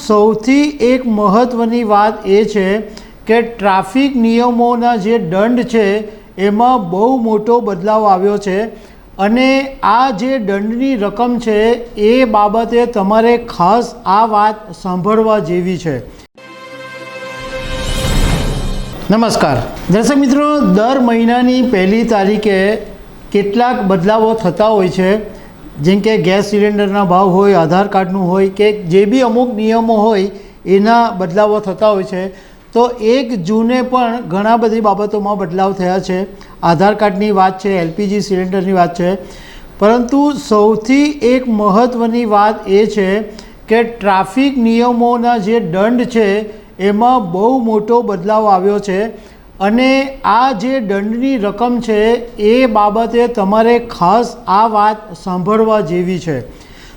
સૌથી એક મહત્ત્વની વાત એ છે કે ટ્રાફિક નિયમોના જે દંડ છે એમાં બહુ મોટો બદલાવ આવ્યો છે અને આ જે દંડની રકમ છે એ બાબતે તમારે ખાસ આ વાત સાંભળવા જેવી છે। નમસ્કાર દર્શક મિત્રો, દર મહિનાની પહેલી તારીખે કેટલાક બદલાવો થતા હોય છે, જેમ કે ગેસ સિલિન્ડરના ભાવ હોય, આધાર કાર્ડનું હોય કે જે બી અમુક નિયમો હોય એના બદલાવો થતા હોય છે। તો 1 જૂને પણ ઘણા બધી બાબતોમાં બદલાવ થયા છે। આધાર કાર્ડની વાત છે, એલપીજી સિલિન્ડરની વાત છે, પરંતુ સૌથી એક મહત્ત્વની વાત એ છે કે ટ્રાફિક નિયમોના જે દંડ છે એમાં બહુ મોટો બદલાવ આવ્યો છે અને આ જે દંડની રકમ છે એ બાબતે તમારે ખાસ આ વાત સાંભળવા જેવી છે।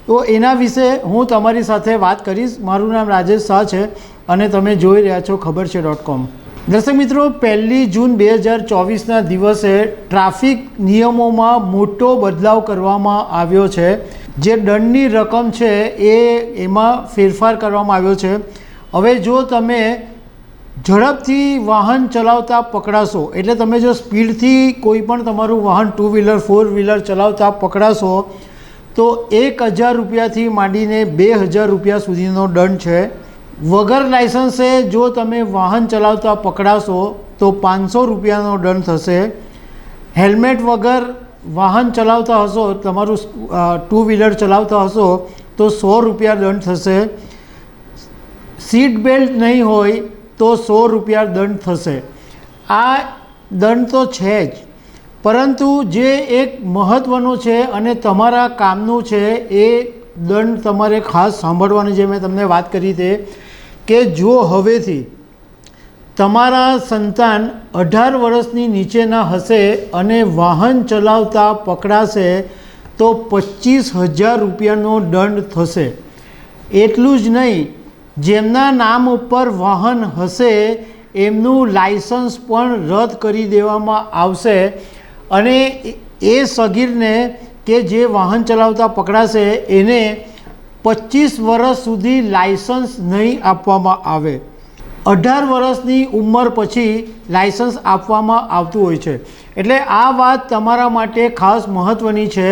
તો એના વિશે હું તમારી સાથે વાત કરીશ। મારું નામ રાજેશ શાહ છે અને તમે જોઈ રહ્યા છો ખબર છે.com। દર્શક મિત્રો, 1 જૂન 2024ના દિવસે ટ્રાફિક નિયમોમાં મોટો બદલાવ કરવામાં આવ્યો છે। જે દંડની રકમ છે એમાં ફેરફાર કરવામાં આવ્યો છે। હવે જો તમે ઝડપથી વાહન ચલાવતા પકડાશો, એટલે તમે જો સ્પીડથી કોઈ પણ તમારું વાહન 2 વ્હીલર 4 વ્હીલર ચલાવતા પકડાશો તો 1000 રૂપિયાથી માંડીને 2000 રૂપિયા સુધીનો દંડ છે। વગર લાઇસન્સે જો તમે વાહન ચલાવતા પકડાશો તો 500 રૂપિયાનો દંડ થશે। હેલ્મેટ વગર વાહન ચલાવતા હશો, તમારું 2 વ્હીલર ચલાવતા હશો તો 100 રૂપિયા દંડ થશે। સીટ બેલ્ટ નહીં હોય તો 100 રૂપિયા દંડ થશે। આ દંડ તો છે જ, પરંતુ જે એક મહત્ત્વનું છે અને તમારા કામનું છે એ દંડ તમારે ખાસ સાંભળવાની, જે મેં તમને વાત કરી તે કે જો હવેથી તમારા સંતાન 18 વર્ષની નીચેના હશે અને વાહન ચલાવતા પકડાશે તો 25,000 રૂપિયાનો દંડ થશે। એટલું જ નહીં, જેમના નામ ઉપર વાહન હશે એમનું લાઇસન્સ પણ રદ કરી દેવામાં આવશે અને એ સગીરને કે જે વાહન ચલાવતા પકડાશે એને 25 વર્ષ સુધી લાઇસન્સ નહીં આપવામાં આવે। 18 વર્ષની ઉંમર પછી લાઇસન્સ આપવામાં આવતું હોય છે। એટલે આ વાત તમારા માટે ખાસ મહત્ત્વની છે,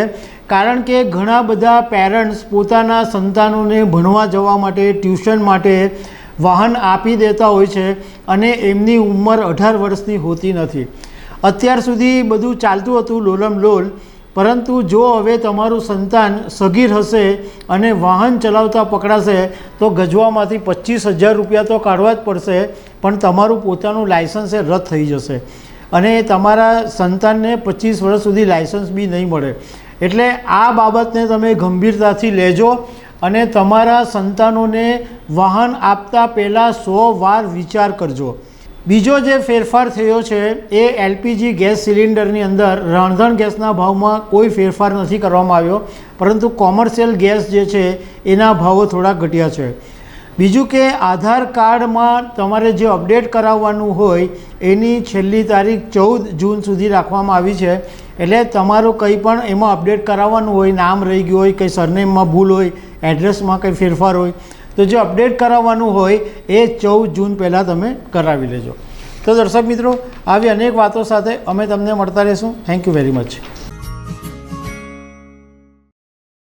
કારણ કે ઘણા બધા પેરેન્ટ્સ પોતાના સંતાનોને ભણવા જવા માટે, ટ્યુશન માટે વાહન આપી દેતા હોય છે અને એમની ઉંમર 18 વર્ષની હોતી નથી। અત્યાર સુધી બધું ચાલતું હતું લોલમ લોલ, પરંતુ જો હવે તમારું સંતાન સગીર હશે અને વાહન ચલાવતા પકડાશે તો ગજવામાંથી 25,000 રૂપિયા તો કાઢવા જ પડશે, પણ તમારું પોતાનું લાઇસન્સ એ રદ થઈ જશે અને તમારા સંતાનને 25 વર્ષ સુધી લાઇસન્સ બી નહીં મળે। એટલે આ બાબતને તમે ગંભીરતાથી લેજો અને તમારા સંતાનોને વાહન આપતા પહેલાં 100 વાર વિચાર કરજો। બીજો જે ફેરફાર થયો છે એ એલપીજી ગેસ સિલિન્ડરની અંદર રાંધણ ગેસના ભાવમાં કોઈ ફેરફાર નથી કરવામાં આવ્યો, પરંતુ કોમર્શિયલ ગેસ જે છે એના ભાવો થોડા ઘટ્યા છે। બીજું કે આધાર કાર્ડમાં તમારે જે અપડેટ કરાવવાનું હોય એની છેલ્લી તારીખ 14 જૂન સુધી રાખવામાં આવી છે। એટલે તમારું કંઈ પણ એમાં અપડેટ કરાવવાનું હોય, નામ રહી ગયું હોય, કંઈ સરનેમમાં ભૂલ હોય, એડ્રેસમાં કંઈ ફેરફાર હોય, તો જે અપડેટ કરાવવાનું હોય એ 14 જૂન પહેલાં તમે કરાવી લેજો। તો દર્શક મિત્રો, આવી અનેક વાતો સાથે અમે તમને મળતા રહીશું। Thank you very much.